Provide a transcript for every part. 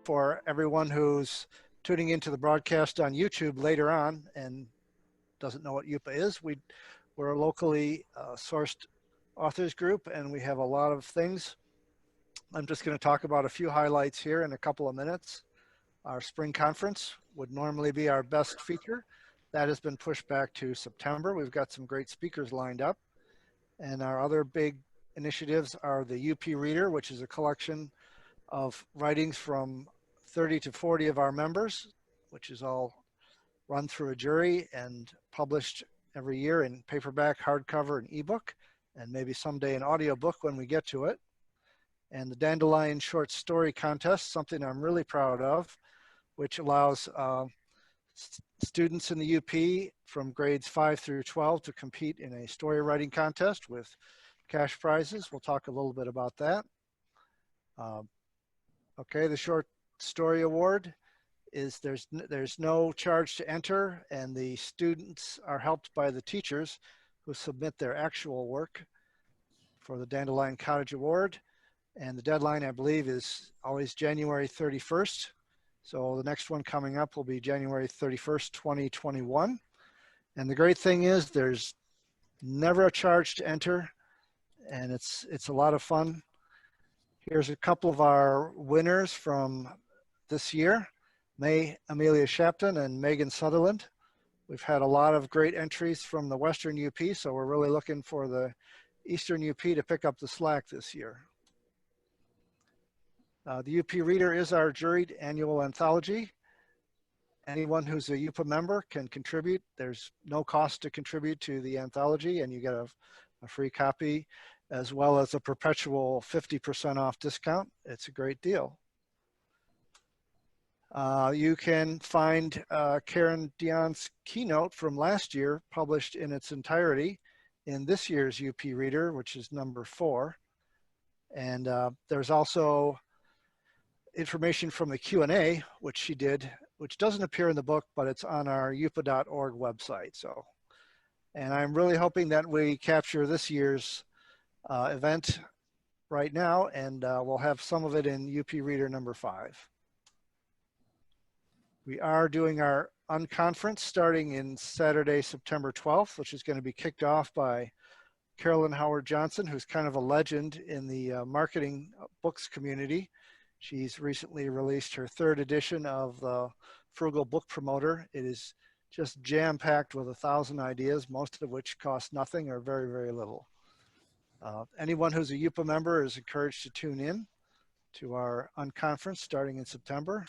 for everyone who's tuning into the broadcast on YouTube later on and doesn't know what UPPAA is. We're a locally sourced authors group, and we have a lot of things. I'm just going to talk about a few highlights here in a couple of minutes. Our spring conference would normally be our best feature. That has been pushed back to September. We've got some great speakers lined up. And our other big initiatives are the UP Reader, which is a collection of writings from 30 to 40 of our members, which is all run through a jury and published every year in paperback, hardcover, and ebook, and maybe someday an audiobook when we get to it. And the Dandelion Short Story Contest, something I'm really proud of, which allows students in the UP from grades 5 through 12 to compete in a story writing contest with cash prizes. We'll talk a little bit about that. Okay, the Short Story Award is there's no charge to enter, and the students are helped by the teachers who submit their actual work for the Dandelion Cottage Award. And the deadline, I believe, is always January 31st. So the next one coming up will be January 31st, 2021. And the great thing is there's never a charge to enter, and it's a lot of fun. Here's a couple of our winners from this year, May Amelia Shapton and Megan Sutherland. We've had a lot of great entries from the Western UP, so we're really looking for the Eastern UP to pick up the slack this year. The UP Reader is our juried annual anthology. Anyone who's a UPPAA member can contribute. There's no cost to contribute to the anthology, and you get a free copy as well as a perpetual 50% off discount. It's a great deal. You can find Karen Dionne's keynote from last year published in its entirety in this year's UP Reader, which is number 4. And there's also information from the Q&A, which she did, which doesn't appear in the book, but it's on our uppa.org website. So, and I'm really hoping that we capture this year's event right now, and we'll have some of it in UP Reader number 5. We are doing our unconference starting in Saturday, September 12th, which is going to be kicked off by Carolyn Howard Johnson, who's kind of a legend in the marketing books community. She's recently released her 3rd edition of the Frugal Book Promoter. It is just jam-packed with 1,000 ideas, most of which cost nothing or very, very little. Anyone who's a UPPAA member is encouraged to tune in to our unconference starting in September.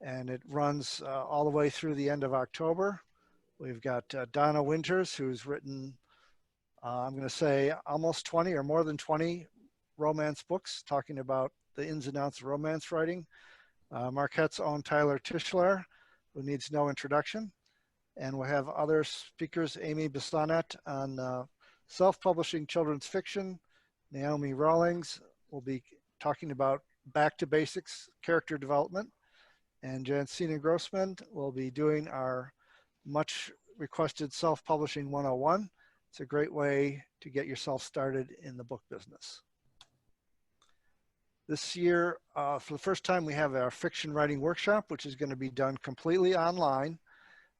And it runs all the way through the end of October. We've got Donna Winters, who's written, I'm going to say, almost 20 or more than 20 romance books talking about the ins and outs of romance writing. Marquette's own Tyler Tischler, who needs no introduction. And we'll have other speakers, Amy Bissonnet on self-publishing children's fiction. Naomi Rawlings will be talking about back to basics character development. And Jensina Grossman will be doing our much requested self-publishing 101. It's a great way to get yourself started in the book business. This year, for the first time, we have our fiction writing workshop, which is going to be done completely online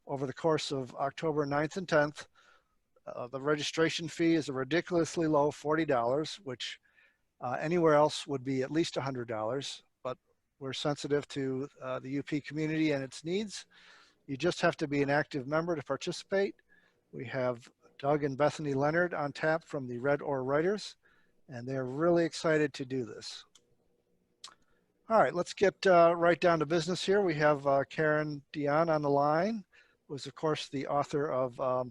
over the course of October 9th and 10th. The registration fee is a ridiculously low $40, which anywhere else would be at least $100, but we're sensitive to the UP community and its needs. You just have to be an active member to participate. We have Doug and Bethany Leonard on tap from the Red Oar Writers, and they're really excited to do this. All right, let's get right down to business here. We have Karen Dionne on the line, who is, of course, the author of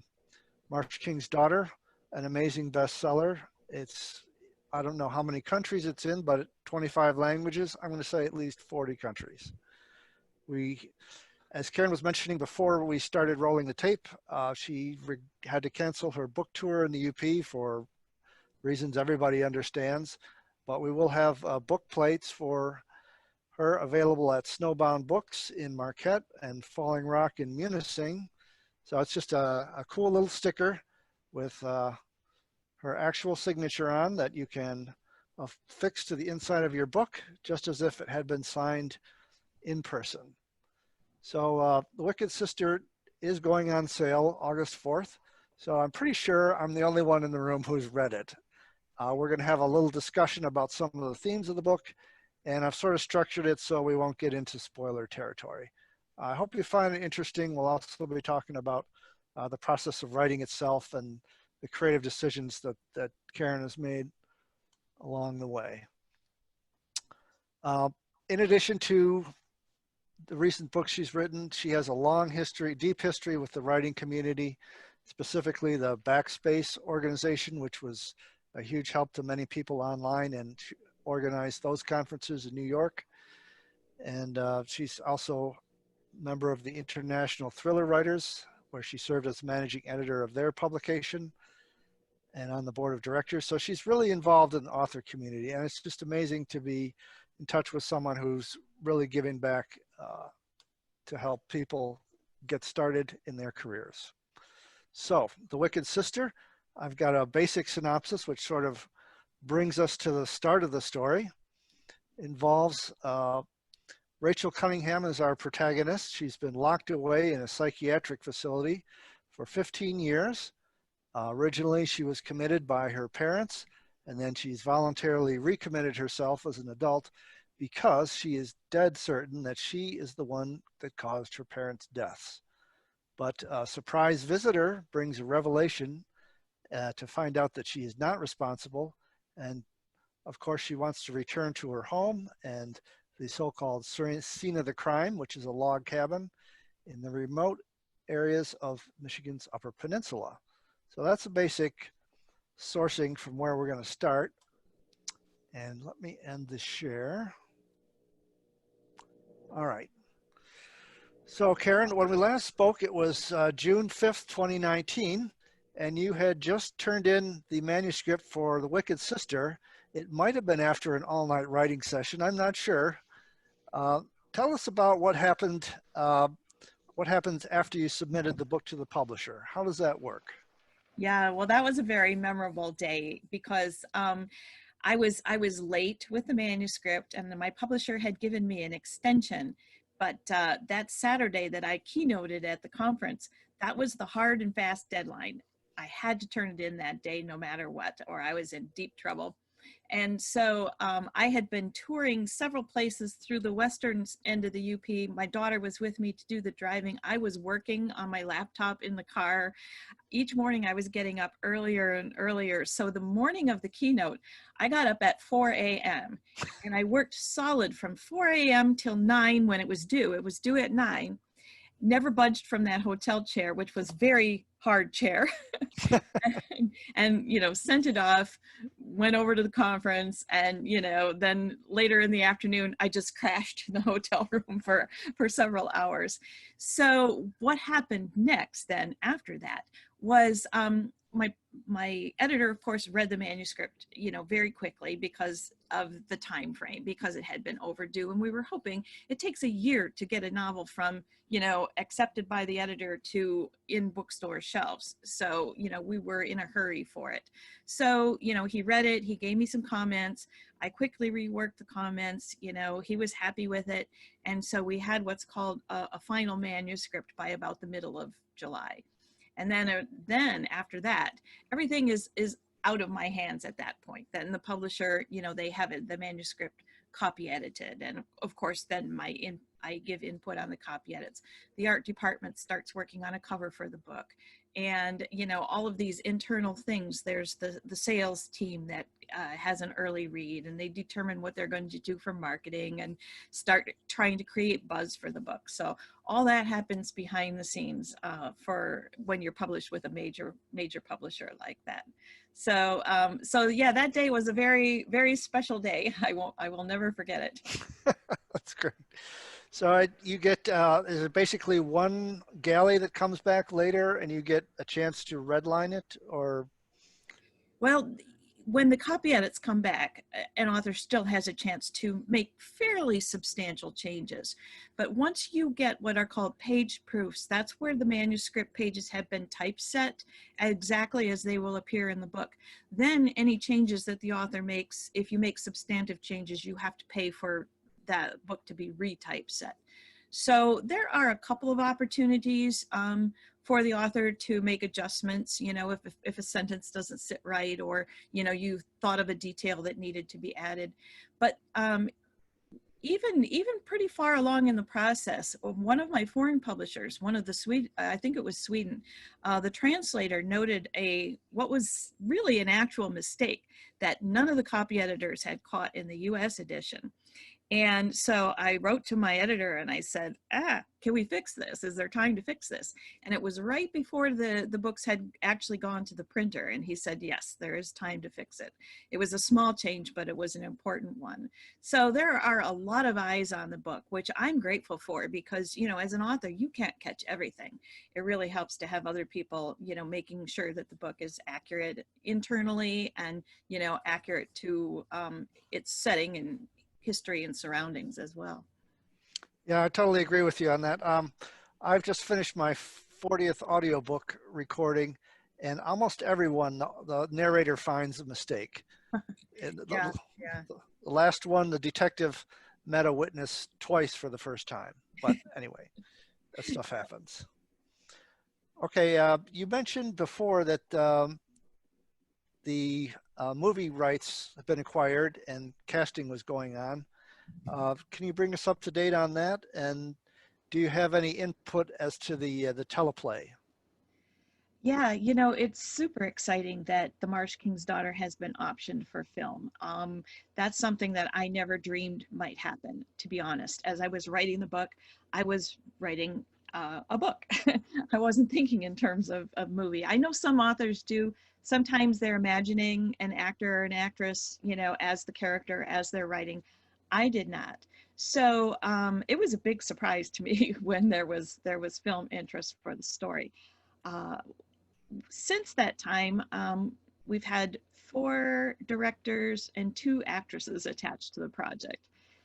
Marsh King's Daughter, an amazing bestseller. It's, I don't know how many countries it's in, but 25 languages. I'm going to say at least 40 countries. As Karen was mentioning before we started rolling the tape, she had to cancel her book tour in the UP for reasons everybody understands, but we will have book plates for her available at Snowbound Books in Marquette and Falling Rock in Munising. So it's just a cool little sticker with her actual signature on that you can affix to the inside of your book, just as if it had been signed in person. So The Wicked Sister is going on sale August 4th. So I'm pretty sure I'm the only one in the room who's read it. We're going to have a little discussion about some of the themes of the book, and I've sort of structured it so we won't get into spoiler territory. I hope you find it interesting. We'll also be talking about the process of writing itself and the creative decisions that Karen has made along the way. In addition to the recent books she's written, she has a long history, deep history with the writing community, specifically the Backspace organization, which was a huge help to many people online, and she organized those conferences in New York. And she's also a member of the International Thriller Writers, where she served as managing editor of their publication and on the board of directors. So she's really involved in the author community, and it's just amazing to be in touch with someone who's really giving back to help people get started in their careers. So The Wicked Sister, I've got a basic synopsis which sort of brings us to the start of the story. Involves Rachel Cunningham as our protagonist. She's been locked away in a psychiatric facility for 15 years. Originally, she was committed by her parents, and then she's voluntarily recommitted herself as an adult because she is dead certain that she is the one that caused her parents' deaths. But a surprise visitor brings a revelation to find out that she is not responsible. And of course, she wants to return to her home and the so-called scene of the crime, which is a log cabin in the remote areas of Michigan's Upper Peninsula. So that's a basic sourcing from where we're going to start. And let me end the share. All right. So Karen, when we last spoke, it was June 5th, 2019, and you had just turned in the manuscript for The Wicked Sister. It might have been after an all-night writing session, I'm not sure. Tell us about what happened. What happens after you submitted the book to the publisher? How does that work? Yeah, well, that was a very memorable day because I was late with the manuscript, and my publisher had given me an extension. But that Saturday that I keynoted at the conference, that was the hard and fast deadline. I had to turn it in that day no matter what, or I was in deep trouble. And so I had been touring several places through the western end of the UP. My daughter was with me to do the driving. I was working on my laptop in the car. Each morning I was getting up earlier and earlier. So the morning of the keynote, I got up at 4 a.m. and I worked solid from 4 a.m. till 9 when it was due. It was due at 9. Never budged from that hotel chair, which was very hard chair. and sent it off, went over to the conference, and then later in the afternoon I just crashed in the hotel room for several hours. So what happened next then after that was my editor, of course, read the manuscript, very quickly because of the time frame, because it had been overdue. And we were hoping it takes a year to get a novel from, accepted by the editor to in bookstore shelves. So, we were in a hurry for it. So, he read it, he gave me some comments. I quickly reworked the comments, he was happy with it. And so we had what's called a final manuscript by about the middle of July. And then after that, everything is out of my hands at that point. Then the publisher, they have the manuscript copy edited. And of course, then I give input on the copy edits. The art department starts working on a cover for the book. And, all of these internal things. There's the sales team that has an early read, and they determine what they're going to do for marketing and start trying to create buzz for the book. So all that happens behind the scenes for when you're published with a major publisher like that. So yeah, that day was a very, very special day. I will never forget it. That's great. So you get, is it basically one galley that comes back later and you get a chance to redline it, or? Well, when the copy edits come back, an author still has a chance to make fairly substantial changes. But once you get what are called page proofs, that's where the manuscript pages have been typeset exactly as they will appear in the book. Then any changes that the author makes, if you make substantive changes, you have to pay for that book to be retypeset. So there are a couple of opportunities for the author to make adjustments, you know, if a sentence doesn't sit right, or, you know, you thought of a detail that needed to be added. But even pretty far along in the process, one of my foreign publishers, one of the I think it was Sweden, the translator noted what was really an actual mistake that none of the copy editors had caught in the US edition. And so I wrote to my editor and I said, can we fix this? Is there time to fix this? And it was right before the books had actually gone to the printer. And he said, yes, there is time to fix it. It was a small change, but it was an important one. So there are a lot of eyes on the book, which I'm grateful for, because, you know, as an author, you can't catch everything. It really helps to have other people, you know, making sure that the book is accurate internally and, you know, accurate to its setting and history and surroundings as well. Yeah, I totally agree with you on that. I've just finished my 40th audiobook recording, and almost everyone, the narrator finds a mistake. Yeah. The last one, the detective met a witness twice for the first time. But anyway, that stuff happens. Okay, you mentioned before that the movie rights have been acquired and casting was going on. Can you bring us up to date on that? And do you have any input as to the teleplay? Yeah, you know, it's super exciting that The Marsh King's Daughter has been optioned for film. That's something that I never dreamed might happen, to be honest. As I was writing the book, I was writing a book. I wasn't thinking in terms of movie. I know some authors do. Sometimes they're imagining an actor or an actress, you know, as the character as they're writing. I did not. So it was a big surprise to me when there was film interest for the story. Uh, since that time, we've had 4 directors and 2 actresses attached to the project.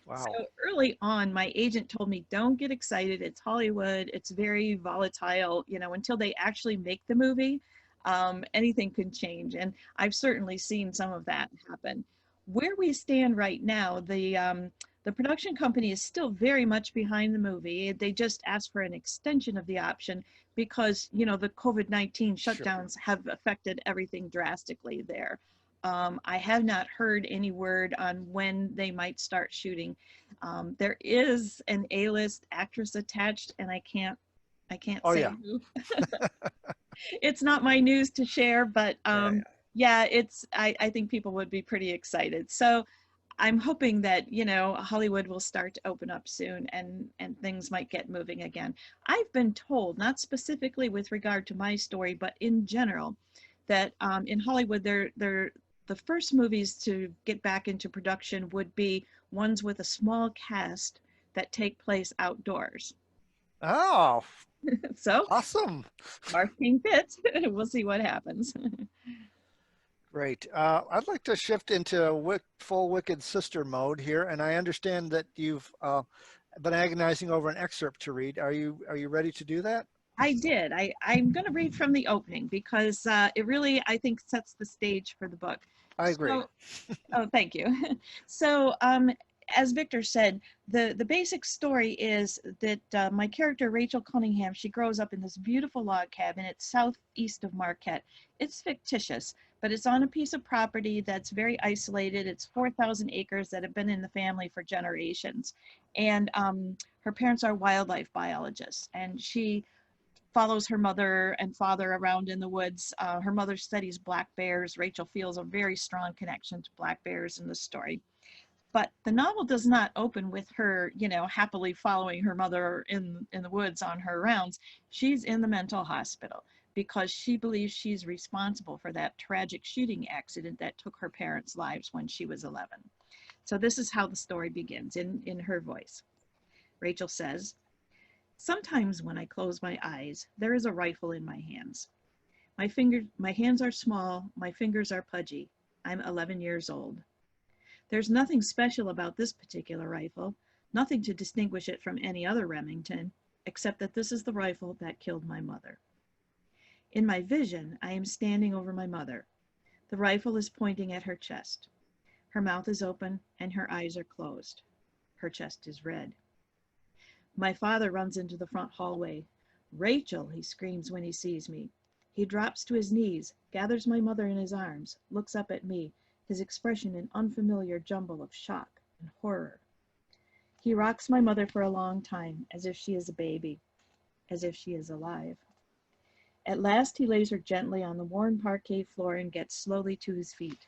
Wow. So early on, my agent told me, don't get excited. It's Hollywood. It's very volatile, you know, until they actually make the movie, anything could change. And I've certainly seen some of that happen. Where we stand right now, the production company is still very much behind the movie. They just asked for an extension of the option because, you know, the COVID-19 shutdowns have affected everything drastically there. I have not heard any word on when they might start shooting. There is an A-list actress attached, and I can't say who. It's not my news to share, but yeah, I think people would be pretty excited. So I'm hoping that, you know, Hollywood will start to open up soon and things might get moving again. I've been told, not specifically with regard to my story, but in general, that in Hollywood, the first movies to get back into production would be ones with a small cast that take place outdoors. Oh, so awesome. Marsh King fits. We'll see what happens. Great. I'd like to shift into full Wicked Sister mode here, and I understand that you've been agonizing over an excerpt to read. Are you ready to do that? I did. I'm going to read from the opening because it really, I think, sets the stage for the book. I agree. So, oh, thank you. So, as Victor said, the basic story is that my character, Rachel Cunningham, she grows up in this beautiful log cabin. It's southeast of Marquette. It's fictitious, but it's on a piece of property that's very isolated. It's 4,000 acres that have been in the family for generations. And her parents are wildlife biologists, and she follows her mother and father around in the woods. Her mother studies black bears. Rachel feels a very strong connection to black bears in the story. But the novel does not open with her, you know, happily following her mother in the woods on her rounds. She's in the mental hospital because she believes she's responsible for that tragic shooting accident that took her parents' lives when she was 11. So this is how the story begins in her voice. Rachel says, "Sometimes when I close my eyes, there is a rifle in my hands. My hands are small, my fingers are pudgy. I'm 11 years old. There's nothing special about this particular rifle, nothing to distinguish it from any other Remington, except that this is the rifle that killed my mother. In my vision, I am standing over my mother. The rifle is pointing at her chest. Her mouth is open and her eyes are closed. Her chest is red. My father runs into the front hallway. "Rachel," he screams when he sees me. He drops to his knees, gathers my mother in his arms, looks up at me, his expression an unfamiliar jumble of shock and horror. He rocks my mother for a long time, as if she is a baby, as if she is alive. At last he lays her gently on the worn parquet floor and gets slowly to his feet.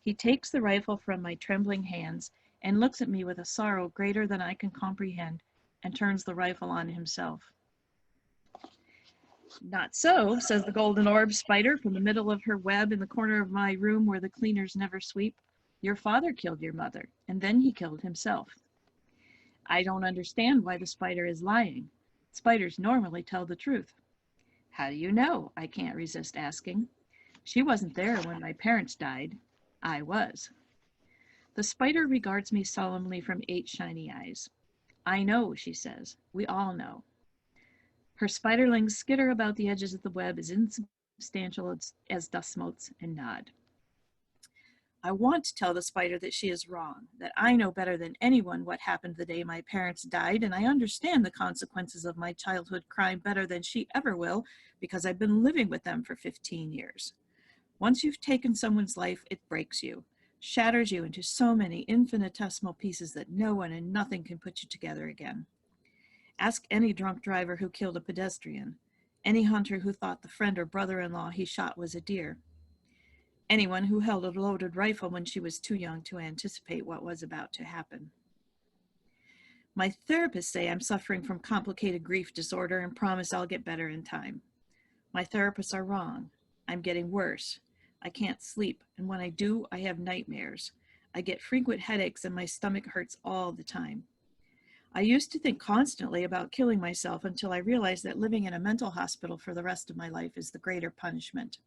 He takes the rifle from my trembling hands and looks at me with a sorrow greater than I can comprehend and turns the rifle on himself. "Not so," says the golden orb spider from the middle of her web in the corner of my room where the cleaners never sweep. "Your father killed your mother, and then he killed himself." I don't understand why the spider is lying. Spiders normally tell the truth. "How do you know?" I can't resist asking. "She wasn't there when my parents died. I was." The spider regards me solemnly from 8 shiny eyes. "I know," she says. "We all know." Her spiderlings skitter about the edges of the web as insubstantial as dust motes and nod. I want to tell the spider that she is wrong, that I know better than anyone what happened the day my parents died, and I understand the consequences of my childhood crime better than she ever will, because I've been living with them for 15 years. Once you've taken someone's life, it breaks you, shatters you into so many infinitesimal pieces that no one and nothing can put you together again. Ask any drunk driver who killed a pedestrian, any hunter who thought the friend or brother-in-law he shot was a deer, anyone who held a loaded rifle when she was too young to anticipate what was about to happen. My therapists say I'm suffering from complicated grief disorder and promise I'll get better in time. My therapists are wrong. I'm getting worse. I can't sleep, and when I do, I have nightmares. I get frequent headaches and my stomach hurts all the time. I used to think constantly about killing myself until I realized that living in a mental hospital for the rest of my life is the greater punishment.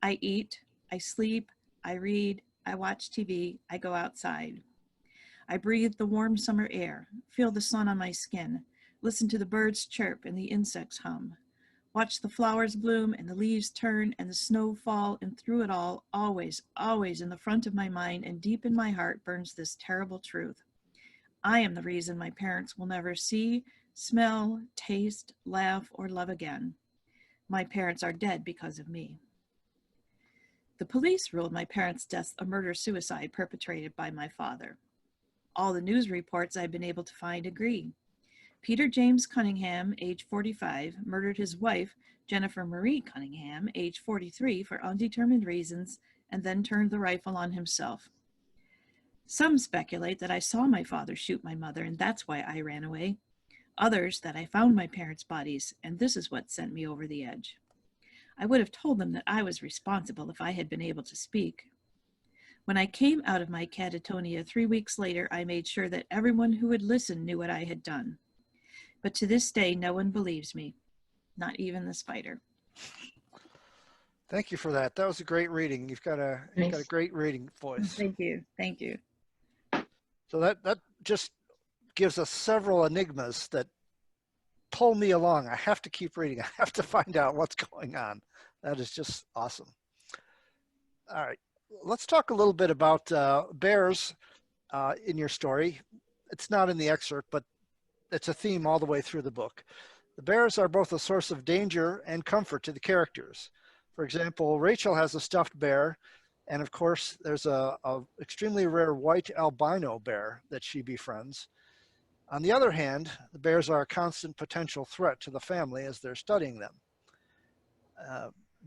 I eat, I sleep, I read, I watch TV, I go outside. I breathe the warm summer air, feel the sun on my skin, listen to the birds chirp and the insects hum. Watch the flowers bloom and the leaves turn and the snow fall, and through it all, always, always in the front of my mind and deep in my heart burns this terrible truth. I am the reason my parents will never see, smell, taste, laugh, or love again. My parents are dead because of me. The police ruled my parents' deaths a murder-suicide perpetrated by my father. All the news reports I've been able to find agree. Peter James Cunningham, age 45, murdered his wife, Jennifer Marie Cunningham, age 43, for undetermined reasons, and then turned the rifle on himself. Some speculate that I saw my father shoot my mother, and that's why I ran away. Others that I found my parents' bodies, and this is what sent me over the edge. I would have told them that I was responsible if I had been able to speak. When I came out of my catatonia 3 weeks later, I made sure that everyone who would listen knew what I had done. But to this day, no one believes me, not even the spider. Thank you for that. That was a great reading. You've got a great reading voice. Thank you. Thank you. So that just gives us several enigmas that pull me along. I have to keep reading. I have to find out what's going on. That is just awesome. All right, let's talk a little bit about bears in your story. It's not in the excerpt, but it's a theme all the way through the book. The bears are both a source of danger and comfort to the characters. For example, Rachel has a stuffed bear, and of course, there's a extremely rare white albino bear that she befriends. On the other hand, the bears are a constant potential threat to the family as they're studying them.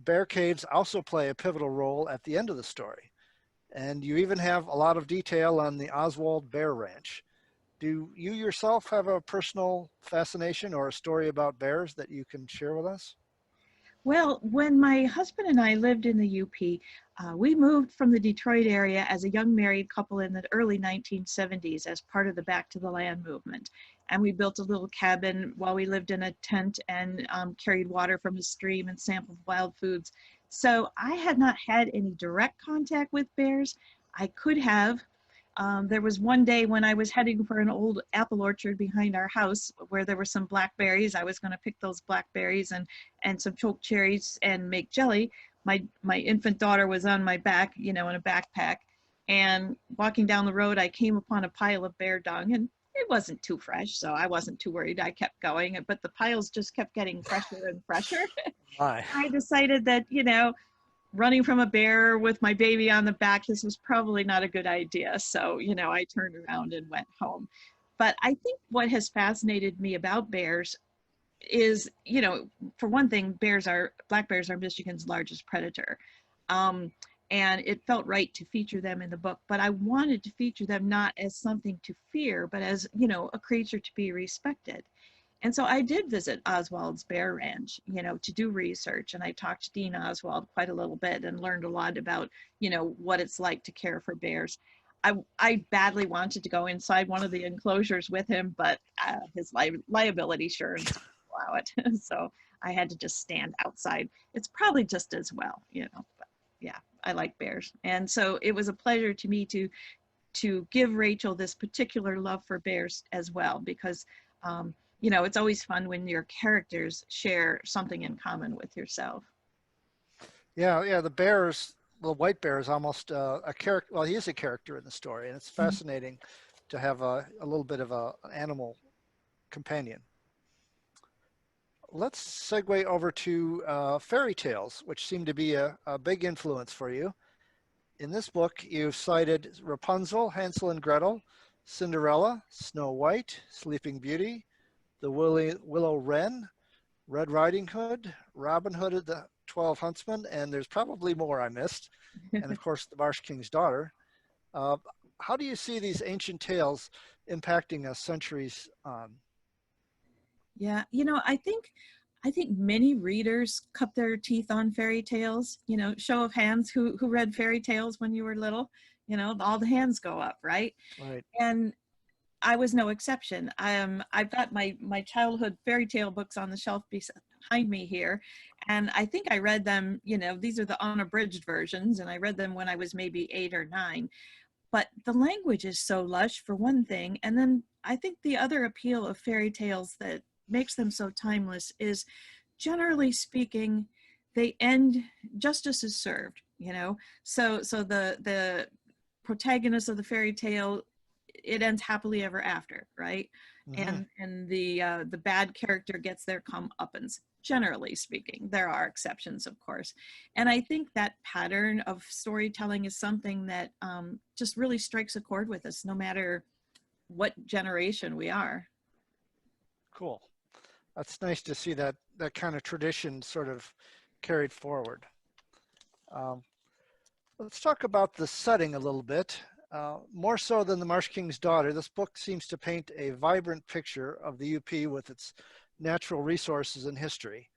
Bear caves also play a pivotal role at the end of the story, and you even have a lot of detail on the Oswald Bear Ranch. Do you yourself have a personal fascination or a story about bears that you can share with us? Well, when my husband and I lived in the UP, we moved from the Detroit area as a young married couple in the early 1970s as part of the Back to the Land movement. And we built a little cabin while we lived in a tent and carried water from a stream and sampled wild foods. So I had not had any direct contact with bears. I could have. There was one day when I was heading for an old apple orchard behind our house where there were some blackberries. I was going to pick those blackberries and some choke cherries and make jelly. My infant daughter was on my back, in a backpack. And walking down the road, I came upon a pile of bear dung, and it wasn't too fresh, so I wasn't too worried. I kept going, but the piles just kept getting fresher and fresher. My. I decided that, running from a bear with my baby on the back, this was probably not a good idea. So, I turned around and went home. But I think what has fascinated me about bears is, for one thing, black bears are Michigan's largest predator. And it felt right to feature them in the book, but I wanted to feature them not as something to fear, but as, a creature to be respected. And so I did visit Oswald's Bear Ranch, to do research. And I talked to Dean Oswald quite a little bit and learned a lot about, what it's like to care for bears. I badly wanted to go inside one of the enclosures with him, but his liability insurance didn't allow it. So I had to just stand outside. It's probably just as well, but yeah, I like bears. And so it was a pleasure to me to give Rachel this particular love for bears as well, because it's always fun when your characters share something in common with yourself. Yeah, the white bear is almost a character. Well, he is a character in the story, and it's fascinating to have a little bit of an animal companion. Let's segue over to fairy tales, which seem to be a big influence for you. In this book, you've cited Rapunzel, Hansel and Gretel, Cinderella, Snow White, Sleeping Beauty, the Willow Wren, Red Riding Hood, Robin Hood and the 12 Huntsmen, and there's probably more I missed, and of course the Marsh King's Daughter. How do you see these ancient tales impacting us centuries on? Yeah, I think many readers cut their teeth on fairy tales. Show of hands, who read fairy tales when you were little? All the hands go up, right? Right. And I was no exception. I've got my childhood fairy tale books on the shelf behind me here, and I think I read them. These are the unabridged versions, and I read them when I was maybe 8 or 9. But the language is so lush, for one thing, and then I think the other appeal of fairy tales that makes them so timeless is, generally speaking, they end justice is served. So the protagonist of the fairy tale, it ends happily ever after, right? Mm-hmm. And the bad character gets their comeuppance. Generally speaking, there are exceptions, of course, and I think that pattern of storytelling is something that just really strikes a chord with us, no matter what generation we are. Cool. That's nice to see that kind of tradition sort of carried forward. Um, let's talk about the setting a little bit. More so than the Marsh King's Daughter, this book seems to paint a vibrant picture of the UP with its natural resources and history.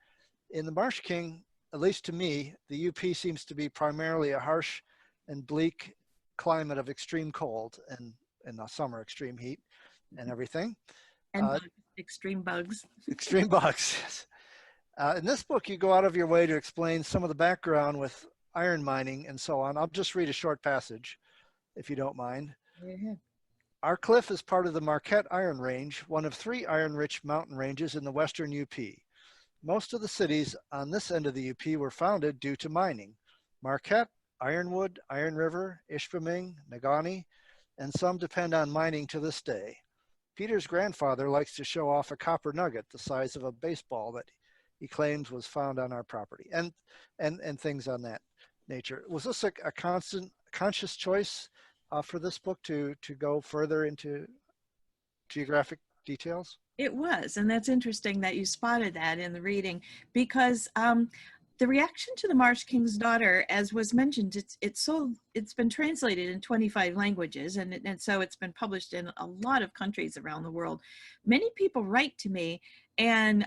In the Marsh King, at least to me, the UP seems to be primarily a harsh and bleak climate of extreme cold and in the summer extreme heat and everything. And bugs, extreme bugs. Extreme bugs. In this book, you go out of your way to explain some of the background with iron mining and so on. I'll just read a short passage, if you don't mind. Yeah. Our cliff is part of the Marquette Iron Range, one of 3 iron-rich mountain ranges in the western UP. Most of the cities on this end of the UP were founded due to mining. Marquette, Ironwood, Iron River, Ishpeming, Negaunee, and some depend on mining to this day. Peter's grandfather likes to show off a copper nugget the size of a baseball that he claims was found on our property, and things on that nature. Was this a conscious choice for this book to go further into geographic details? It was, and that's interesting that you spotted that in the reading, because the reaction to the Marsh King's Daughter, as was mentioned, it's been translated in 25 languages, and so it's been published in a lot of countries around the world. Many people write to me and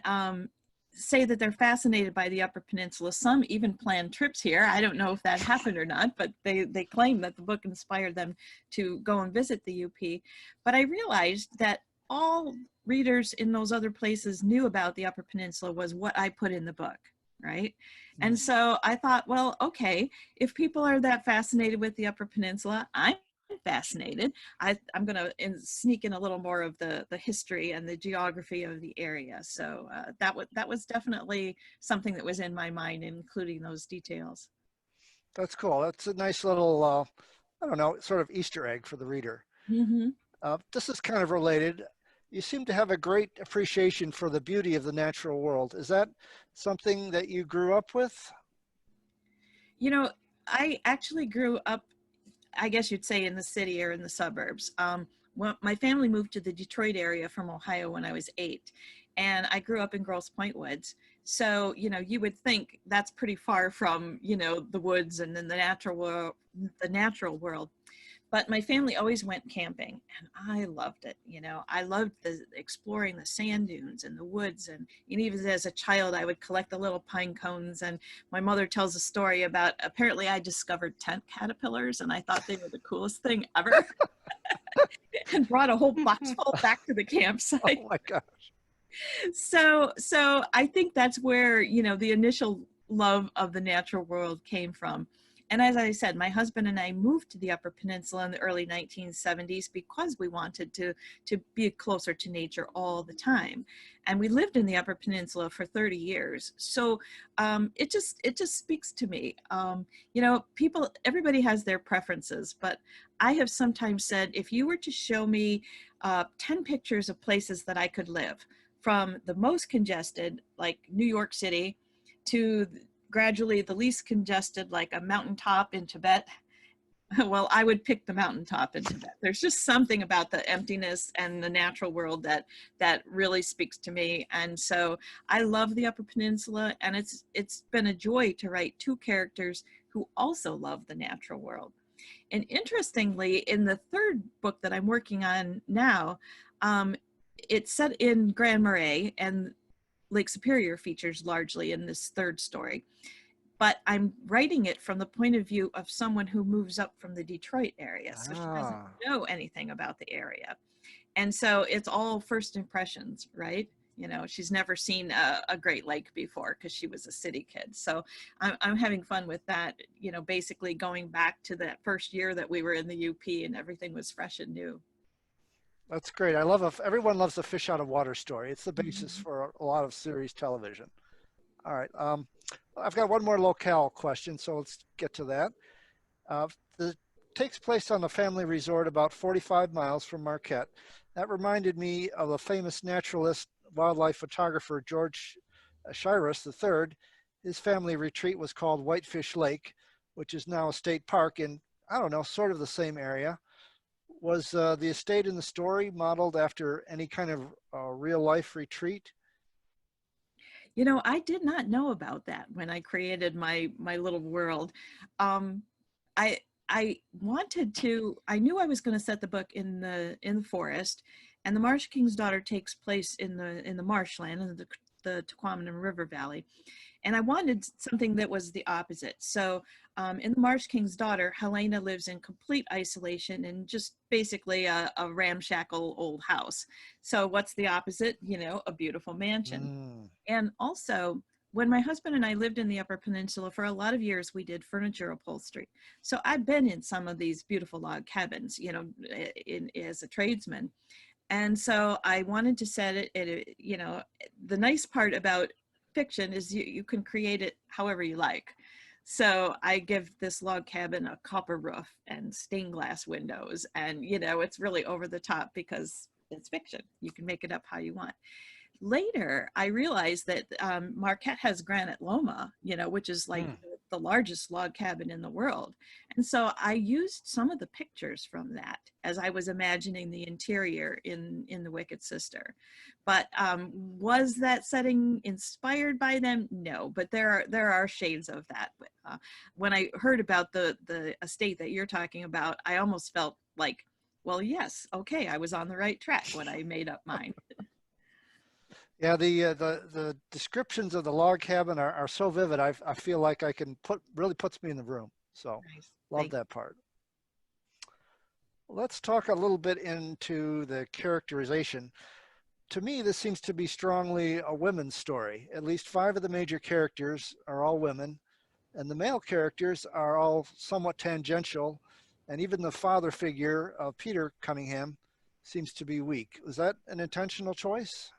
say that they're fascinated by the Upper Peninsula. Some even plan trips here. I don't know if that happened or not, but they claim that the book inspired them to go and visit the UP. But I realized that all readers in those other places knew about the Upper Peninsula was what I put in the book, right? And so I thought, well, okay, if people are that fascinated with the Upper Peninsula, I'm fascinated. I'm going to sneak in a little more of the history and the geography of the area. So that was definitely something that was in my mind, including those details. That's cool. That's a nice little I don't know, sort of Easter egg for the reader. Hmm. This is kind of related. You seem to have a great appreciation for the beauty of the natural world. Is that something that you grew up with? You know, I actually grew up, I guess you'd say, in the city or in the suburbs. Well, my family moved to the Detroit area from Ohio when I was 8, and I grew up in Grosse Pointe Woods. So, you would think that's pretty far from, the woods and then the natural world. But my family always went camping, and I loved it. I loved exploring the sand dunes and the woods. And even as a child, I would collect the little pine cones. And my mother tells a story about, apparently I discovered tent caterpillars, and I thought they were the coolest thing ever. And brought a whole box full back to the campsite. Oh my gosh. So I think that's where, the initial love of the natural world came from. And as I said, my husband and I moved to the Upper Peninsula in the early 1970s because we wanted to be closer to nature all the time. And we lived in the Upper Peninsula for 30 years. So it just speaks to me. Everybody has their preferences, but I have sometimes said, if you were to show me 10 pictures of places that I could live, from the most congested, like New York City, to gradually the least congested, like a mountaintop in Tibet, well, I would pick the mountaintop in Tibet. There's just something about the emptiness and the natural world that really speaks to me. And so I love the Upper Peninsula, and it's been a joy to write 2 characters who also love the natural world. And interestingly, in the 3rd book that I'm working on now, it's set in Grand Marais, and Lake Superior features largely in this 3rd story. But I'm writing it from the point of view of someone who moves up from the Detroit area. So she doesn't know anything about the area. And so it's all first impressions, right? She's never seen a Great Lake before because she was a city kid. So I'm having fun with that, basically going back to that first year that we were in the UP and everything was fresh and new. That's great. Everyone loves a fish out of water story. It's the basis for a lot of series television. All right. I've got one more locale question, so let's get to that. It takes place on a family resort about 45 miles from Marquette. That reminded me of a famous naturalist, wildlife photographer, George Shiras III. His family retreat was called Whitefish Lake, which is now a state park in, I don't know, sort of the same area. Was the estate in the story modeled after any kind of real life retreat? I did not know about that when I created my little world. I knew I was going to set the book in the forest, and the Marsh King's Daughter takes place in the marshland, in the Tequamanim River Valley. And I wanted something that was the opposite. So in The Marsh King's Daughter, Helena lives in complete isolation and just basically a ramshackle old house. So what's the opposite? A beautiful mansion. And also, when my husband and I lived in the Upper Peninsula for a lot of years, we did furniture upholstery. So I've been in some of these beautiful log cabins, as a tradesman. And so I wanted to set it, the nice part about fiction is you can create it however you like. So I give this log cabin a copper roof and stained glass windows, and it's really over the top because it's fiction. You can make it up how you want. Later, I realized that Marquette has Granite Loma, which is like the largest log cabin in the world. And so I used some of the pictures from that as I was imagining the interior in The Wicked Sister. But was that setting inspired by them? No, but there are shades of that. But, when I heard about the estate that you're talking about, I almost felt like, well, yes, okay, I was on the right track when I made up mine. Yeah, the descriptions of the log cabin are so vivid. I feel like really puts me in the room. So Nice. love that part. Let's talk a little bit into the characterization. To me, this seems to be strongly a women's story. At least 5 of the major characters are all women, and the male characters are all somewhat tangential, and even the father figure of Peter Cunningham seems to be weak. Was that an intentional choice?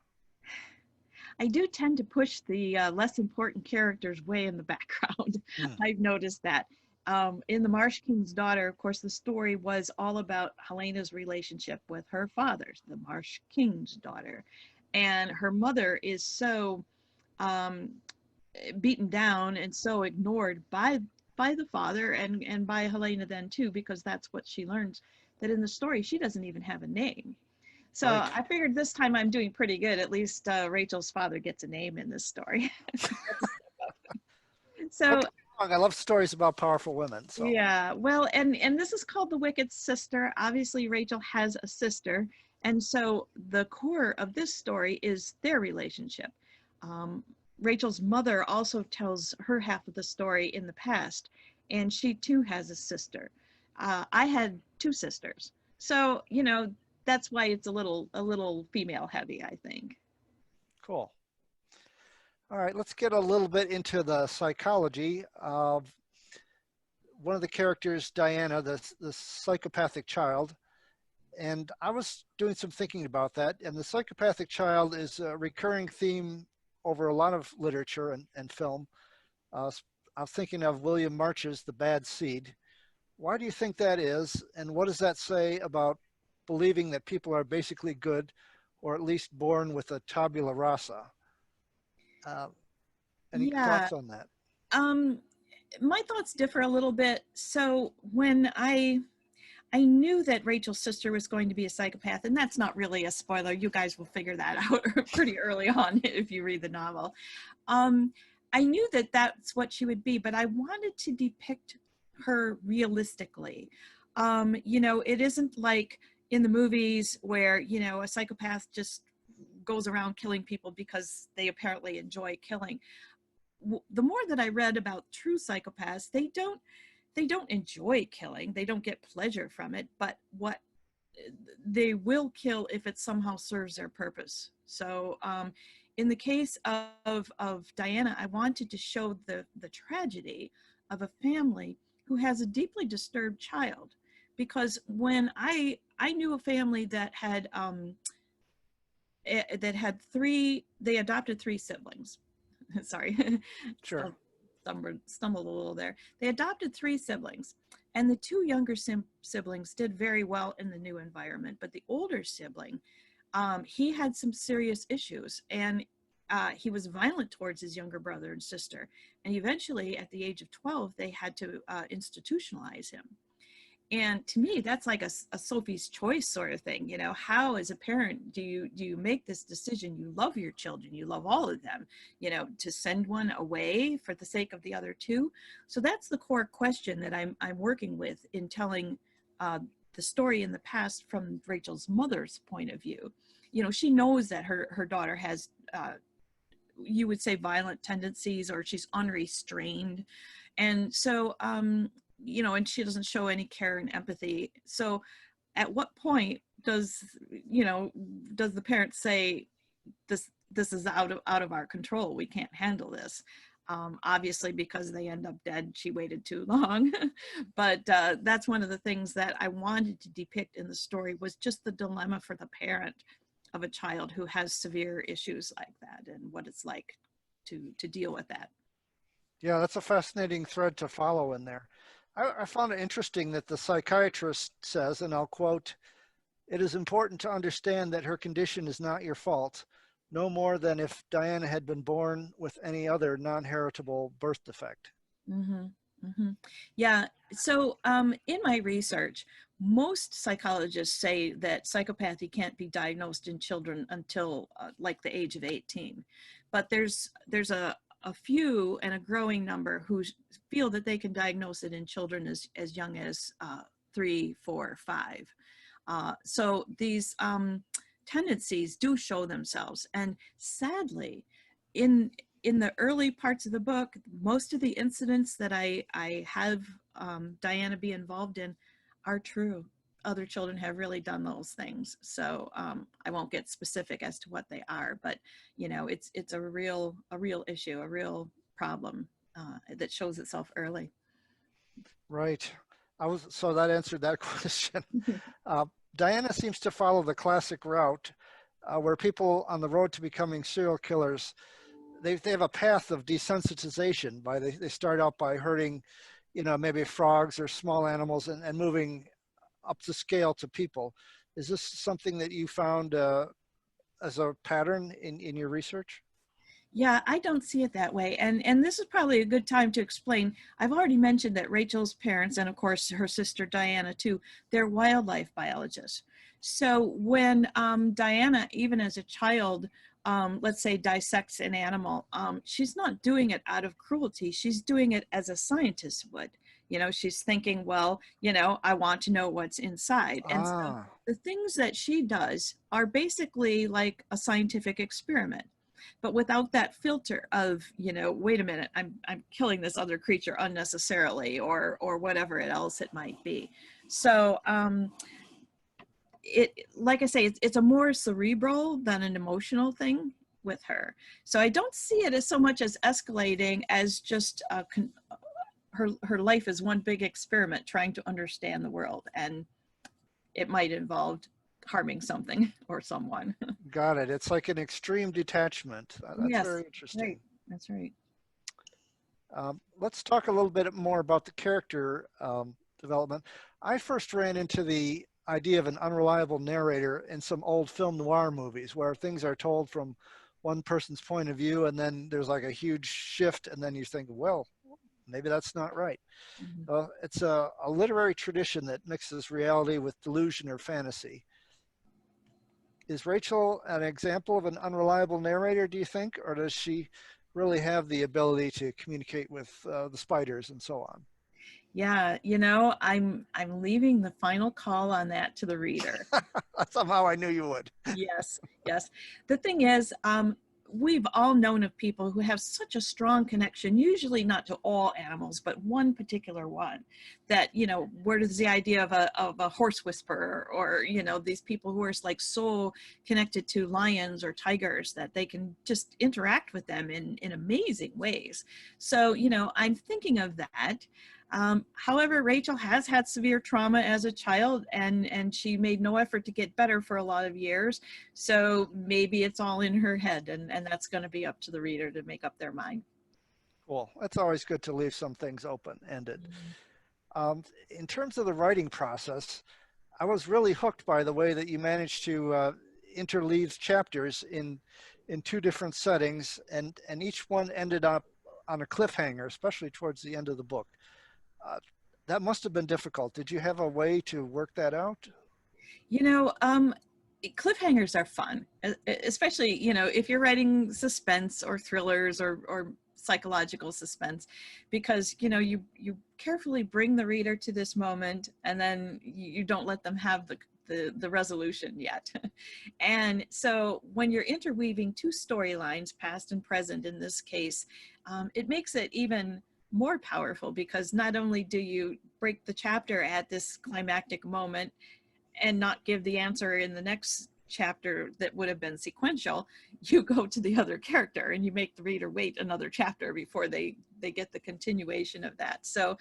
I do tend to push the less important characters way in the background. I've noticed that. In The Marsh King's Daughter, of course, the story was all about Helena's relationship with her father, the Marsh King's daughter. And her mother is so um, beaten down and so ignored by the father and by Helena then too, because that's what she learns, that in the story she doesn't even have a name. So Right. I figured this time I'm doing pretty good. At least Rachel's father gets a name in this story. So Okay. I love stories about powerful women. So yeah, well, and this is called The Wicked Sister. Obviously, Rachel has a sister, and so the core of this story is their relationship. Um, Rachel's mother also tells her half of the story in the past, and she too has a sister. I had two sisters, so you know that's why it's a little female heavy, I think. cool. All right, let's get a little bit into the psychology of one of the characters, Diana, the psychopathic child. And I was doing some thinking about that. And the psychopathic child is a recurring theme over a lot of literature and film. I'm thinking of William March's The Bad Seed. Why do you think that is? And what does that say about believing that people are basically good, or at least born with a tabula rasa? Uh, any Yeah. thoughts on that? Um, my thoughts differ a little bit. So when I knew that Rachel's sister was going to be a psychopath, and that's not really a spoiler. You guys will figure that out pretty early on if you read the novel. Um, I knew that that's what she would be, but I wanted to depict her realistically. It isn't like in the movies where, a psychopath just goes around killing people because they apparently enjoy killing. The more that I read about true psychopaths, they don't enjoy killing. They don't get pleasure from it, but what they will kill if it somehow serves their purpose. So in the case of Diana, I wanted to show the tragedy of a family who has a deeply disturbed child, because when I knew a family that had they adopted three siblings. Sorry, Sure. stumbled a little there. They adopted three siblings, and the two younger siblings did very well in the new environment. But the older sibling, he had some serious issues, and he was violent towards his younger brother and sister. And eventually, at the age of 12, they had to institutionalize him. And to me, that's like a Sophie's choice sort of thing. How as a parent do you make this decision? You love your children, you love all of them, to send one away for the sake of the other two. So that's the core question that I'm working with in telling the story in the past from Rachel's mother's point of view. She knows that her daughter has you would say violent tendencies, or she's unrestrained. And so and she doesn't show any care and empathy. So at what point does the parent say, this is out of our control, we can't handle this? Obviously, because they end up dead, she waited too long. But that's one of the things that I wanted to depict in the story, was just the dilemma for the parent of a child who has severe issues like that, and what it's like to deal with that. Yeah, that's a fascinating thread to follow in there. I found it interesting that the psychiatrist says, and I'll quote, "It is important to understand that her condition is not your fault, no more than if Diana had been born with any other non-heritable birth defect." Mm-hmm. Mm-hmm. Yeah. So in my research, most psychologists say that psychopathy can't be diagnosed in children until like the age of 18. But there's a few and a growing number who feel that they can diagnose it in children as young as 3, 4, 5. So these tendencies do show themselves. And sadly, in the early parts of the book, most of the incidents that I have Diana be involved in are true. Other children have really done those things. So I won't get specific as to what they are, but it's a real issue, a real problem that shows itself early. Right. So that answered that question. Uh, Diana seems to follow the classic route where people on the road to becoming serial killers, they have a path of desensitization. They start out by hurting, you know, maybe frogs or small animals, and moving up the scale to people. Is this something that you found as a pattern in your research? Yeah, I don't see it that way. And this is probably a good time to explain. I've already mentioned that Rachel's parents, and of course her sister Diana too, they're wildlife biologists. So when Diana, even as a child, let's say dissects an animal, she's not doing it out of cruelty. She's doing it as a scientist would. You know, she's thinking, well, you know, I want to know what's inside. And so Ah, the things that she does are basically like a scientific experiment, but without that filter of, you know, wait a minute, I'm killing this other creature unnecessarily, or whatever else it might be. So it, like I say, it's a more cerebral than an emotional thing with her. So I don't see it as so much as escalating as just her life is one big experiment trying to understand the world, and it might involve harming something or someone. got it. It's like an extreme detachment. That's Yes, very right. interesting. That's right. Let's talk a little bit more about the character development. I first ran into the idea of an unreliable narrator in some old film noir movies where things are told from one person's point of view, and then there's like a huge shift, and then you think, well, maybe that's not right. Mhm. It's a literary tradition that mixes reality with delusion or fantasy. Is Rachel an example of an unreliable narrator, do you think, or does she really have the ability to communicate with the spiders and so on? Yeah, you know, I'm leaving the final call on that to the reader. Somehow I knew you would. Yes, yes. The thing is, we've all known of people who have such a strong connection, usually not to all animals, but one particular one, that, you know, where does the idea of a horse whisperer, or, you know, these people who are like so connected to lions or tigers that they can just interact with them in amazing ways. So, you know, I'm thinking of that. However, Rachel has had severe trauma as a child, and she made no effort to get better for a lot of years. So maybe it's all in her head, and that's going to be up to the reader to make up their mind. Well, it's always good to leave some things open-ended. Mhm. In terms of the writing process, I was really hooked by the way that you managed to interleave chapters in two different settings, and each one ended up on a cliffhanger, especially towards the end of the book. Uh, that must have been difficult. Did you have a way to work that out? You know, cliffhangers are fun, especially, you know, if you're writing suspense or thrillers or psychological suspense, because, you know, you carefully bring the reader to this moment, and then you don't let them have the resolution yet. And so when you're interweaving two storylines, past and present in this case, it makes it even more powerful, because not only do you break the chapter at this climactic moment and not give the answer in the next chapter that would have been sequential, you go to the other character and you make the reader wait another chapter before they get the continuation of that. So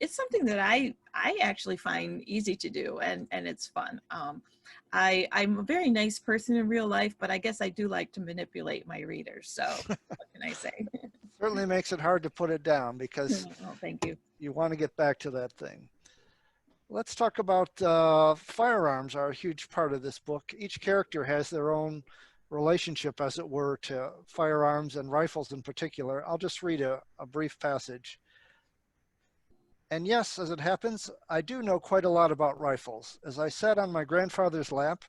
it's something that I actually find easy to do, and it's fun. I'm a very nice person in real life, but I guess I do like to manipulate my readers. So what can I say? Certainly makes it hard to put it down because Oh, thank you. you want to get back to that thing. Let's talk about firearms are a huge part of this book. Each character has their own relationship, as it were, to firearms and rifles in particular. I'll just read a brief passage. And yes, as it happens, I do know quite a lot about rifles. As I sat on my grandfather's lap,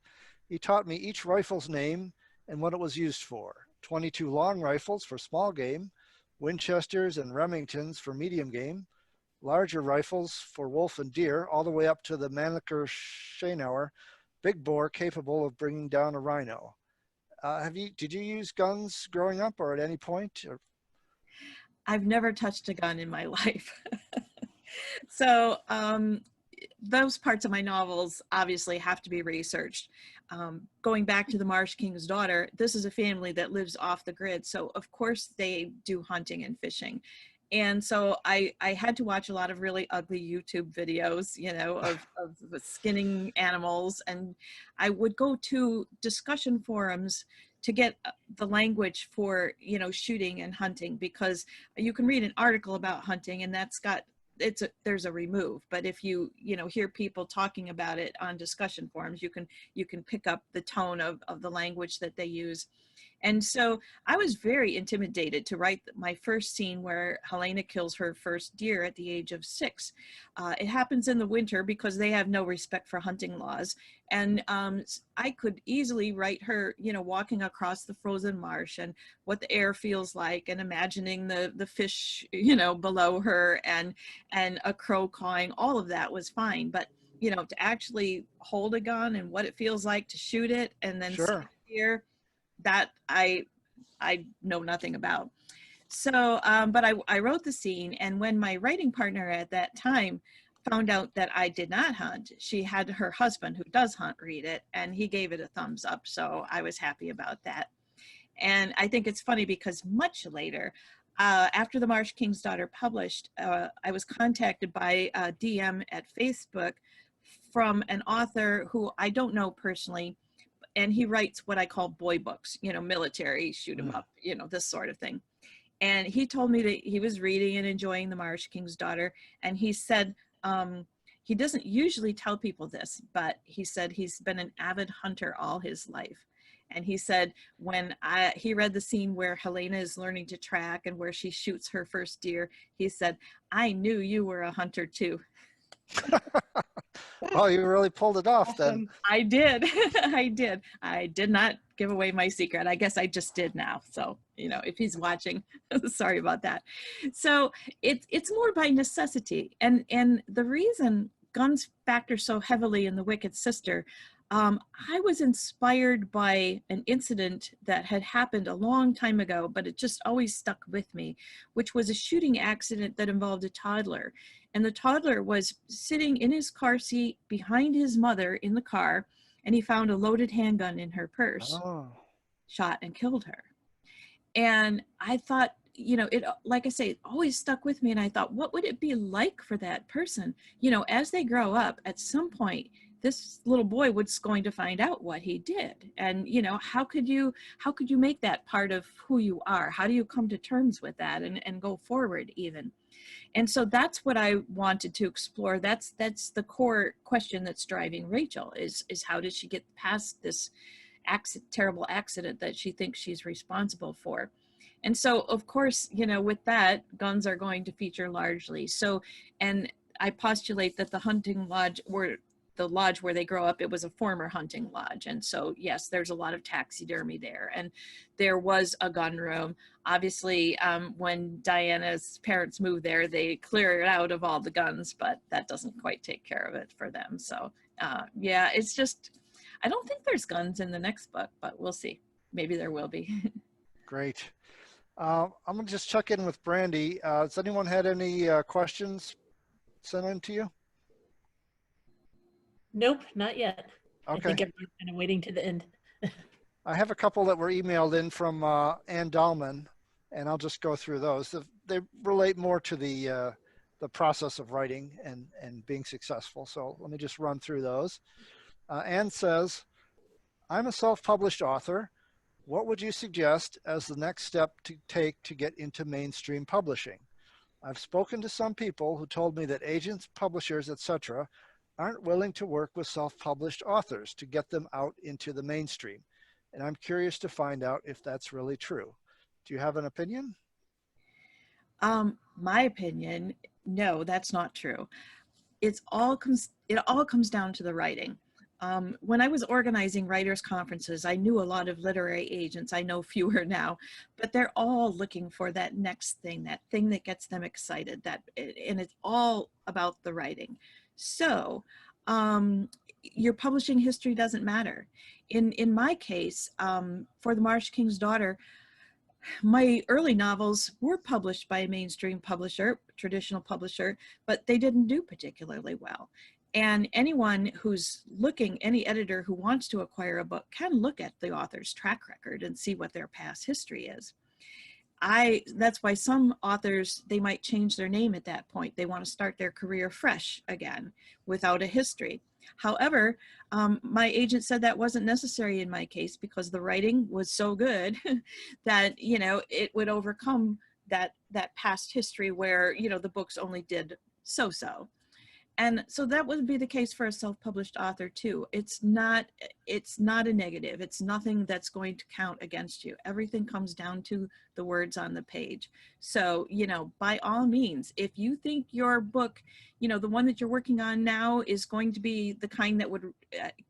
he taught me each rifle's name and what it was used for. 22 long rifles for small game, Winchesters and Remingtons for medium game, larger rifles for wolf and deer, all the way up to the Mannlicher Schnauer, big bore capable of bringing down a rhino. Did you use guns growing up or at any point? Or... I've never touched a gun in my life. So those parts of my novels obviously have to be researched. Going back to the Marsh King's Daughter, this is a family that lives off the grid. So of course they do hunting and fishing. And so I had to watch a lot of really ugly YouTube videos, you know, of skinning animals. And I would go to discussion forums to get the language for, you know, shooting and hunting, because you can read an article about hunting and that's got there's a remove. But if you hear people talking about it on discussion forums, you can pick up the tone of the language that they use. And so I was very intimidated to write my first scene where Helena kills her first deer at the age of 6. It happens in the winter because they have no respect for hunting laws. And I could easily write her, walking across the frozen marsh and what the air feels like, and imagining the fish, below her, and a crow cawing. All of that was fine. But, to actually hold a gun and what it feels like to shoot it and then see Sure. the deer, that I know nothing about. So, but I wrote the scene, and when my writing partner at that time found out that I did not hunt, she had her husband, who does hunt, read it, and he gave it a thumbs up. So I was happy about that. And I think it's funny because much later, after The Marsh King's Daughter published, I was contacted by a DM at Facebook from an author who I don't know personally, and he writes what I call boy books, military, shoot 'em up, this sort of thing. And he told me that he was reading and enjoying The Marsh King's Daughter. And he said, he doesn't usually tell people this, but he said he's been an avid hunter all his life. And he said, when he read the scene where Helena is learning to track and where she shoots her first deer, he said, "I knew you were a hunter too." Well, you really pulled it off then. I did. I did. I did not give away my secret. I guess I just did now. So, if he's watching, sorry about that. So it's more by necessity. And the reason guns factor so heavily in The Wicked Sister, I was inspired by an incident that had happened a long time ago, but it just always stuck with me, which was a shooting accident that involved a toddler. And the toddler was sitting in his car seat behind his mother in the car, and he found a loaded handgun in her purse, shot and killed her. And I thought, it, like I say, it always stuck with me. And I thought, what would it be like for that person? As they grow up, at some point, this little boy was going to find out what he did. And, how could you make that part of who you are? How do you come to terms with that and go forward even? And so that's what I wanted to explore. That's the core question that's driving Rachel is how did she get past this terrible accident that she thinks she's responsible for? And so, of course, with that, guns are going to feature largely. So, and I postulate that the hunting lodge the lodge where they grow up, it was a former hunting lodge. And so, yes, there's a lot of taxidermy there. And there was a gun room. Obviously, when Diana's parents moved there, they clear it out of all the guns, but that doesn't quite take care of it for them. So, yeah, it's just, I don't think there's guns in the next book, but we'll see. Maybe there will be. Great. I'm going to just check in with Brandy. Has anyone had any questions sent in to you? Nope, not yet. Okay. I think everyone's kind of waiting to the end. I have a couple that were emailed in from Ann Dahlman, and I'll just go through those. They relate more to the process of writing and being successful. So let me just run through those. Ann says, I'm a self-published author. What would you suggest as the next step to take to get into mainstream publishing? I've spoken to some people who told me that agents, publishers, etc., aren't willing to work with self-published authors to get them out into the mainstream. And I'm curious to find out if that's really true. Do you have an opinion? My opinion, no, that's not true. It all comes down to the writing. When I was organizing writers' conferences, I knew a lot of literary agents. I know fewer now, but they're all looking for that next thing, that thing that gets them excited. And it's all about the writing. So your publishing history doesn't matter. In my case, for The Marsh King's Daughter, my early novels were published by a mainstream publisher, traditional publisher, but they didn't do particularly well. And anyone who's looking, any editor who wants to acquire a book can look at the author's track record and see what their past history is. That's why some authors, they might change their name at that point. They want to start their career fresh again without a history. However, my agent said that wasn't necessary in my case because the writing was so good that, it would overcome that past history where, the books only did so-so. And so that would be the case for a self-published author too. It's not a negative. It's nothing that's going to count against you. Everything comes down to the words on the page. So, you know, by all means, if you think your book, you know, the one that you're working on now is going to be the kind that would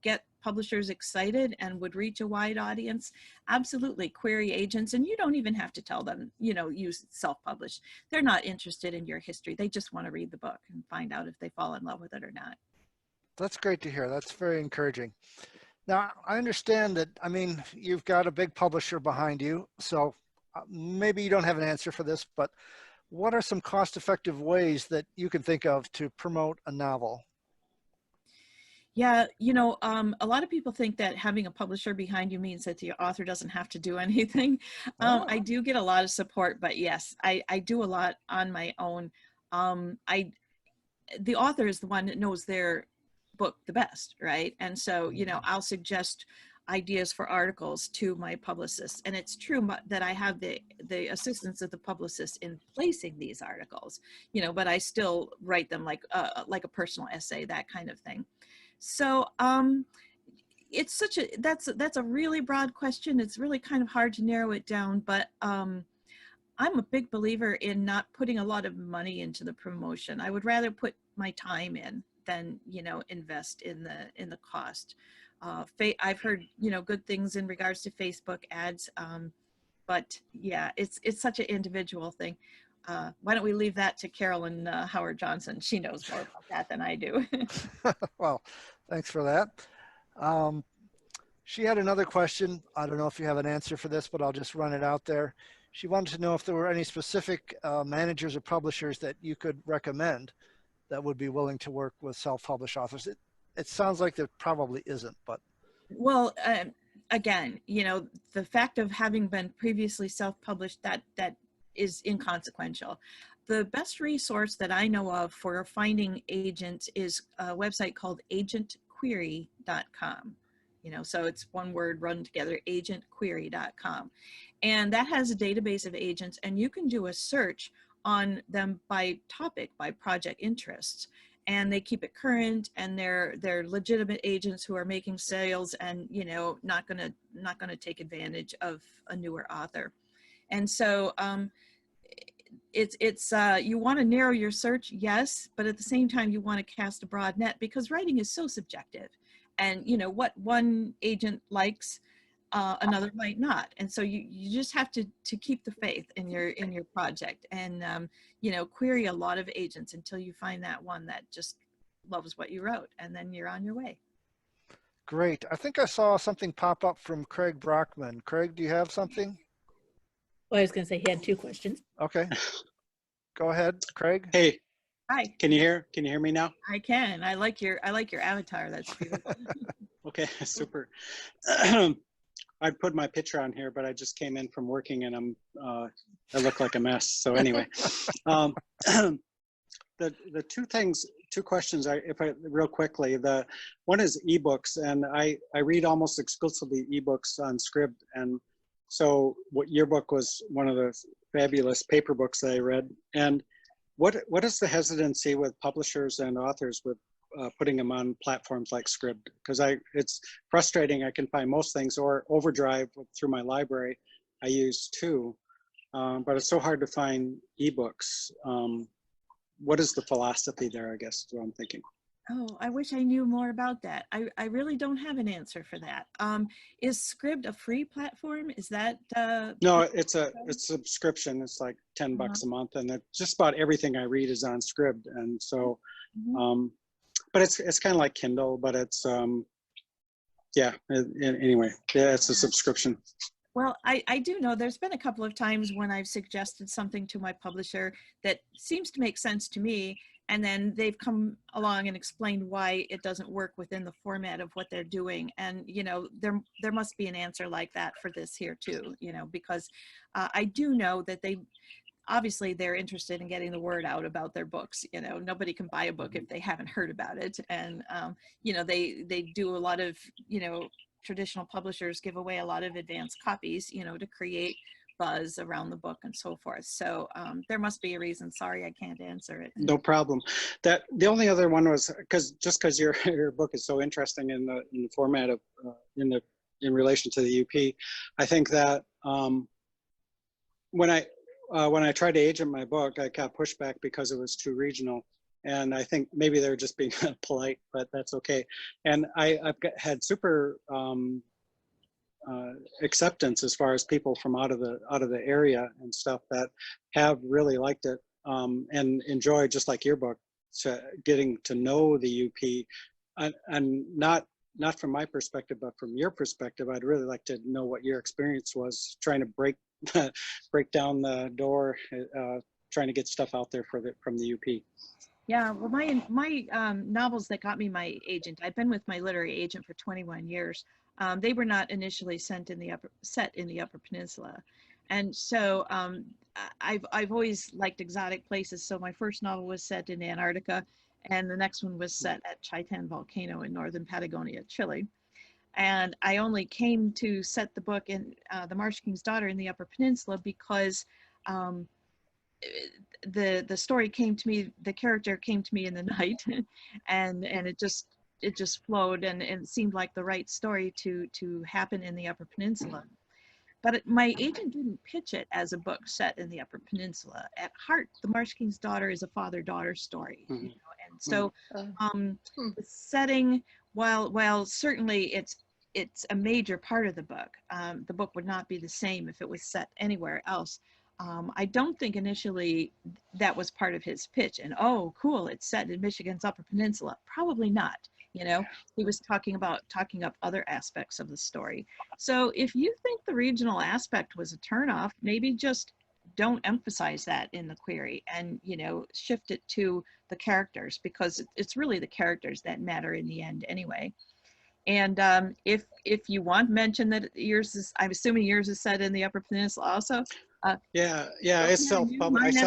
get publishers excited and would reach a wide audience, absolutely query agents. And you don't even have to tell them, you know, you self-publish. They're not interested in your history. They just want to read the book and find out if they fall in love with it or not. That's great to hear. That's very encouraging. Now, I understand that, I mean, you've got a big publisher behind you, so maybe you don't have an answer for this, but what are some cost-effective ways that you can think of to promote a novel? Yeah, you know, a lot of people think that having a publisher behind you means that the author doesn't have to do anything. I do get a lot of support, but yes, I do a lot on my own. The author is the one that knows their book the best, right? And so, you know, I'll suggest ideas for articles to my publicist. And it's true that I have the assistance of the publicist in placing these articles, you know, but I still write them like a personal essay, that kind of thing. So it's such a, that's a really broad question. It's really kind of hard to narrow it down, but I'm a big believer in not putting a lot of money into the promotion. I would rather put my time in than, you know, invest in the cost. I've heard, you know, good things in regards to Facebook ads, but yeah, it's such an individual thing. Why don't we leave that to Carolyn Howard Johnson? She knows more about that than I do. Well, thanks for that. She had another question. I don't know if you have an answer for this, but I'll just run it out there. She wanted to know if there were any specific managers or publishers that you could recommend that would be willing to work with self-published authors. It sounds like there probably isn't, but. Well, again, you know, the fact of having been previously self-published, that is inconsequential. The best resource that I know of for finding agents is a website called agentquery.com. You know, so it's one word run together, agentquery.com. And that has a database of agents, and you can do a search on them by topic, by project interests. And they keep it current, and they're legitimate agents who are making sales and, you know, not gonna take advantage of a newer author. And so you want to narrow your search, yes, but at the same time you want to cast a broad net, because writing is so subjective, and you know what one agent likes, another might not, and so you just have to keep the faith in your project, and you know, query a lot of agents until you find that one that just loves what you wrote, and then you're on your way. Great. I think I saw something pop up from Craig Brockman. Craig, do you have something? Well, I was going to say he had two questions. Okay. Go ahead, Craig. Hey. Hi. Can you hear me now? I can. I like your avatar. That's beautiful. Okay, super. I'd put my picture on here, but I just came in from working and I look like a mess. So anyway, the two questions, real quickly. The one is ebooks, and I read almost exclusively ebooks on Scribe, and so your book was one of the fabulous paper books that I read. And what is the hesitancy with publishers and authors with putting them on platforms like Scribe? Because it's frustrating. I can find most things, or Overdrive through my library I use too, but it's so hard to find ebooks. What is the philosophy there, I guess, is what I'm thinking. Oh, I wish I knew more about that. I really don't have an answer for that. Is Scribe a free platform? Is that? No, it's a subscription. It's like $10 a month, and just about everything I read is on Scribe. And so, but it's kind of like Kindle, but it's yeah. Anyway, yeah, it's a subscription. Well, I do know there's been a couple of times when I've suggested something to my publisher that seems to make sense to me, and then they've come along and explained why it doesn't work within the format of what they're doing. And, you know, there must be an answer like that for this here too, you know, because I do know that obviously they're interested in getting the word out about their books. You know, nobody can buy a book if they haven't heard about it. And, you know, they do a lot of, you know, traditional publishers give away a lot of advanced copies, you know, to create buzz around the book and so forth. So there must be a reason. Sorry, I can't answer it. No problem. That the only other one was because your book is so interesting in the format of in relation to the UP. I think that when I tried to agent my book, I got pushback because it was too regional. And I think maybe they're just being polite, but that's okay. And I've had super acceptance as far as people from out of the area and stuff that have really liked it and enjoy, just like your book, getting to know the UP. And not from my perspective, but from your perspective, I'd really like to know what your experience was trying to break down the door, trying to get stuff out there from the UP. Yeah, well, my novels that got me my agent, I've been with my literary agent for 21 years. They were not initially set in the Upper Peninsula, and so I've always liked exotic places. So my first novel was set in Antarctica, and the next one was set at Chitan Volcano in northern Patagonia, Chile. And I only came to set the book in The Marsh King's Daughter in the Upper Peninsula because the story came to me, the character came to me in the night, and it just flowed, and it seemed like the right story to happen in the Upper Peninsula. But my agent didn't pitch it as a book set in the Upper Peninsula. At heart, The Marsh King's Daughter is a father-daughter story, you know? And so the setting, while certainly it's a major part of the book would not be the same if it was set anywhere else. I don't think initially that was part of his pitch, and oh, cool, it's set in Michigan's Upper Peninsula. Probably not, you know. He was talking up other aspects of the story. So if you think the regional aspect was a turnoff, maybe just don't emphasize that in the query, and, you know, shift it to the characters, because it's really the characters that matter in the end anyway. And if you want, mention that yours is, I'm assuming yours is set in the Upper Peninsula also. Yeah, it's self-published.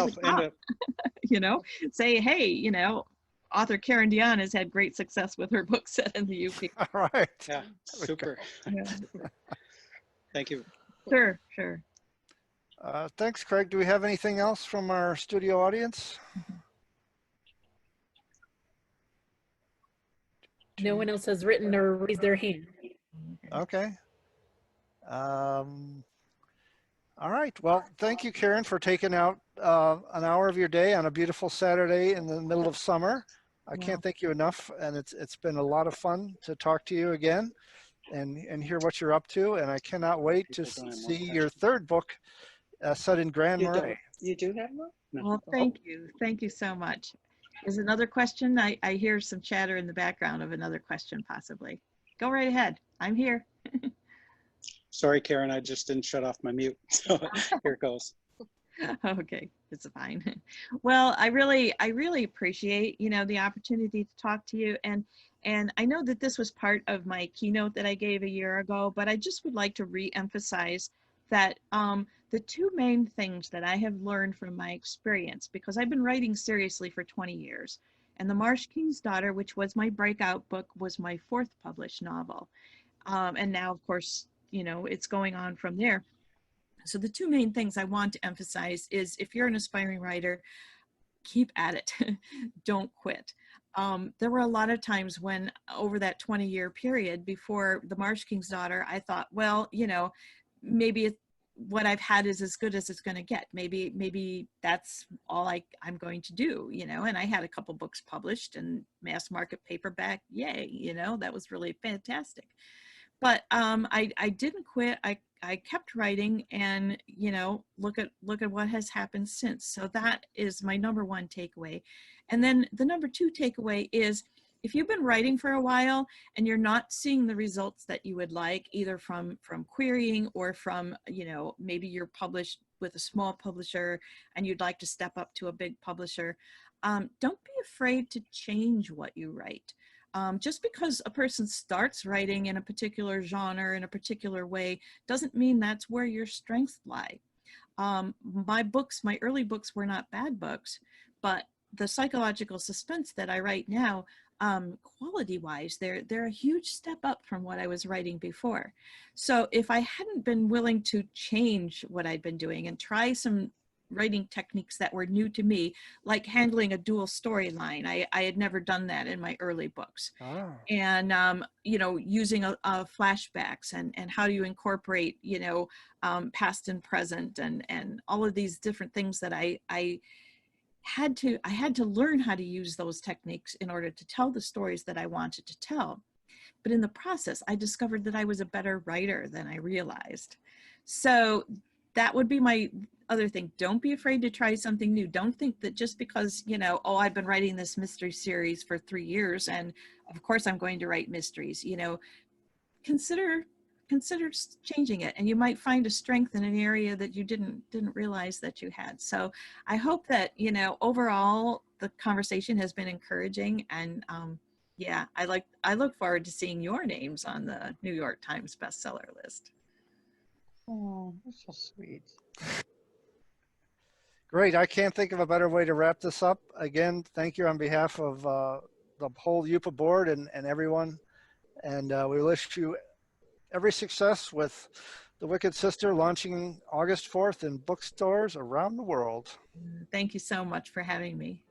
You know, say, hey, you know, author Karen Dionne has had great success with her book set in the UP. All right. Yeah, super. Yeah. Thank you. Sure. Thanks, Craig. Do we have anything else from our studio audience? No one else has written or raised their hand. Okay. All right. Well, thank you, Karen, for taking out an hour of your day on a beautiful Saturday in the middle of summer. I can't thank you enough, and it's been a lot of fun to talk to you again and hear what you're up to. And I cannot wait to see your third book set in Grand Marais. You do have one? No. Well, thank you so much. Is another question? I hear some chatter in the background of another question, possibly. Go right ahead. I'm here. Sorry, Karen, I just didn't shut off my mute. So here it goes. Okay, it's fine. Well, I really appreciate, you know, the opportunity to talk to you, and I know that this was part of my keynote that I gave a year ago, but I just would like to re-emphasize that the two main things that I have learned from my experience, because I've been writing seriously for 20 years, and The Marsh King's Daughter, which was my breakout book, was my fourth published novel, and now, of course, you know, it's going on from there. So the two main things I want to emphasize is, if you're an aspiring writer, keep at it. Don't quit. There were a lot of times when, over that 20-year period before The Marsh King's Daughter, I thought, well, you know, maybe what I've had is as good as it's going to get. Maybe that's all I'm going to do, you know. And I had a couple books published and mass market paperback. Yay, you know, that was really fantastic. But I didn't quit. I kept writing, and, you know, look at what has happened since. So that is my number one takeaway. And then the number two takeaway is, if you've been writing for a while and you're not seeing the results that you would like, either from querying or from, you know, maybe you're published with a small publisher and you'd like to step up to a big publisher, don't be afraid to change what you write. Just because a person starts writing in a particular genre, in a particular way, doesn't mean that's where your strengths lie. My early books were not bad books, but the psychological suspense that I write now quality-wise, they're a huge step up from what I was writing before. So if I hadn't been willing to change what I'd been doing and try some writing techniques that were new to me, like handling a dual storyline, I had never done that in my early books. Ah. And, you know, using flashbacks and how do you incorporate, you know, past and present and all of these different things that I had to learn how to use those techniques in order to tell the stories that I wanted to tell. But in the process, I discovered that I was a better writer than I realized. So that would be my other thing. Don't be afraid to try something new. Don't think that just because, you know, oh, I've been writing this mystery series for 3 years and of course I'm going to write mysteries, you know, consider changing it, and you might find a strength in an area that you didn't realize that you had. So I hope that, you know, overall the conversation has been encouraging, and yeah, I look forward to seeing your names on the New York Times bestseller list. Oh, that's so sweet. Great. I can't think of a better way to wrap this up. Again, thank you on behalf of the whole UPA board and everyone. And we wish you every success with The Wicked Sister launching August 4th in bookstores around the world. Thank you so much for having me.